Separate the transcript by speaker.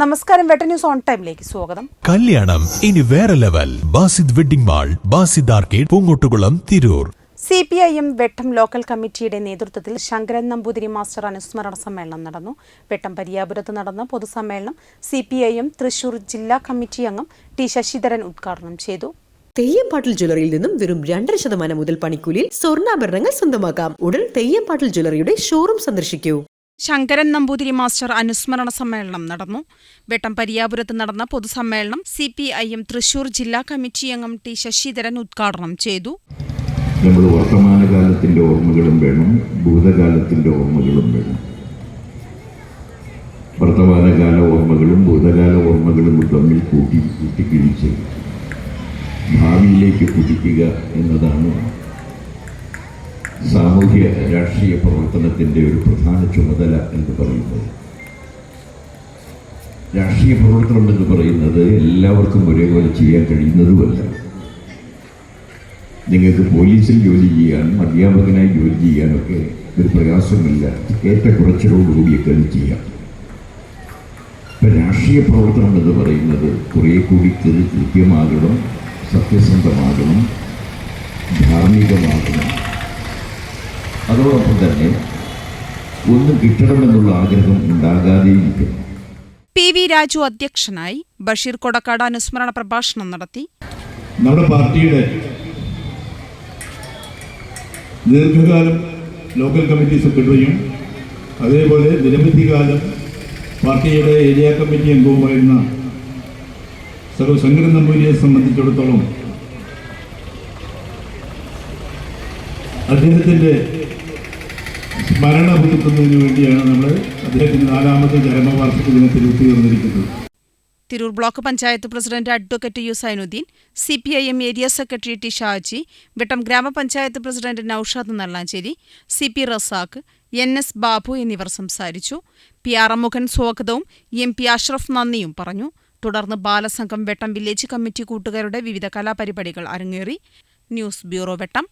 Speaker 1: നമസ്കാരം, വെട്ട news on ടൈമിലേക്ക് സ്വാഗതം.
Speaker 2: കല്യാണം ഇനി വേറെ level. Basid wedding mall, Basid arcade, Poongottukulam, Tirur.
Speaker 1: CPIM വെട്ടം ലോക്കൽ കമ്മിറ്റിയുടെ നേതൃത്വത്തിൽ ശങ്കരൻ നമ്പൂതിരി മാസ്റ്റർ അനുസ്മരണ സമ്മേളനം നടന്നു. വെട്ടം പരിയാപുരത്ത് നടന്ന പൊതുസമ്മേളനം CPIM തൃശൂർ ജില്ലാ കമ്മിറ്റി അംഗം T ശശിധരൻ ഉദ്ഘാടനം ചെയ്തു.
Speaker 3: തെയ്യംപാട്ടിൽ ജ്വല്ലറിയിൽ നിന്നും വെറും 2% മുതൽ പണിക്കൂലിയിൽ സ്വർണ്ണാഭരണങ്ങൾ സ്വന്തമാക്കാം. ഉടൻ തെയ്യംപാട്ടിൽ ജ്വല്ലറിയുടെ ഷോറൂം സന്ദർശിക്കൂ.
Speaker 1: ശങ്കരൻ നമ്പൂതിരി മാസ്റ്റർ അനുസ്മരണ സമ്മേളനം നടന്നു. വെട്ടം പരിയാപുരത്ത് നടന്ന പൊതുസമ്മേളനം CPIM തൃശൂർ ജില്ലാ കമ്മിറ്റി അംഗം T ശശിധരൻ ഉദ്ഘാടനം ചെയ്തു.
Speaker 4: നമ്മൾ വർത്തമാനകാലത്തിൻ്റെ ഓർമ്മകളും വേണം, ഭൂതകാലത്തിൻ്റെ ഓർമ്മകളും വേണം. വർത്തമാനകാല ഓർമ്മകളും ഭൂതകാല ഓർമ്മകളും തമ്മിൽ കൂട്ടിക്കിഴിച്ച് ഭാവിയിലേക്ക് കുതിക്കുക എന്നതാണ് സാമൂഹ്യ രാഷ്ട്രീയ പ്രവർത്തനത്തിൻ്റെ ഒരു പ്രധാന ചുമതല എന്ന് പറയുന്നത്. രാഷ്ട്രീയ പ്രവർത്തനം എന്ന് പറയുന്നത് എല്ലാവർക്കും ഒരേപോലെ ചെയ്യാൻ കഴിയുന്നതുമല്ല. നിങ്ങൾക്ക് പോലീസിൽ ജോലി ചെയ്യാനും അധ്യാപകനായി ജോലി ചെയ്യാനൊക്കെ ഒരു പ്രയാസമില്ല, ഏറ്റക്കുറച്ചിലോടുകൂടിയൊക്കെ അത് ചെയ്യാം. ഇപ്പം രാഷ്ട്രീയ പ്രവർത്തനം എന്ന് പറയുന്നത് കുറേ കൂടി കൃത്യമാകണം, സത്യസന്ധമാകണം, ധാർമ്മികമാകണം. അതോടൊപ്പം തന്നെ ഒന്നും കിട്ടണമെന്നുള്ള ആഗ്രഹം ഉണ്ടാകാതെയിരിക്കും.
Speaker 1: PV രാജു അധ്യക്ഷനായി. ബഷീർ കൊടക്കാട് അനുസ്മരണ പ്രഭാഷണം നടത്തി.
Speaker 5: നമ്മുടെ പാർട്ടിയുടെ ദീർഘകാലം ലോക്കൽ കമ്മിറ്റി സെക്രട്ടറിയും അതേപോലെ നിരവധി കാലം പാർട്ടിയുടെ ഏരിയ കമ്മിറ്റി അംഗവുമായിരുന്ന ശങ്കരൻ നമ്പൂതിരിയെ സംബന്ധിച്ചിടത്തോളം അദ്ദേഹത്തിൻ്റെ സ്മരണ പുതുക്കുന്നതിന് വേണ്ടിയാണ് നമ്മൾ അദ്ദേഹത്തിൻ്റെ 4ാമത്തെ ചരമവാർഷിക ദിനത്തിൽ ഒത്തുചേർന്നിരിക്കുന്നത്.
Speaker 1: Tirur block panchayat president advocate U Sainuddin, CPIM area secretary T Shaji, Vettam ഗ്രാമപഞ്ചായത്ത് president Naushad Nallancheri, CP Razak, NS Babu എന്നിവർ സംസാരിച്ചു. PR മുഖൻ സ്വാഗതവും MP അഷ്റഫ് നന്ദിയും പറഞ്ഞു. തുടർന്ന് ബാലസംഘം വെട്ടം വില്ലേജ് കമ്മിറ്റി കൂട്ടുകാരുടെ വിവിധ കലാപരിപാടികൾ അരങ്ങേറി. ന്യൂസ് ബ്യൂറോ, വെട്ടം.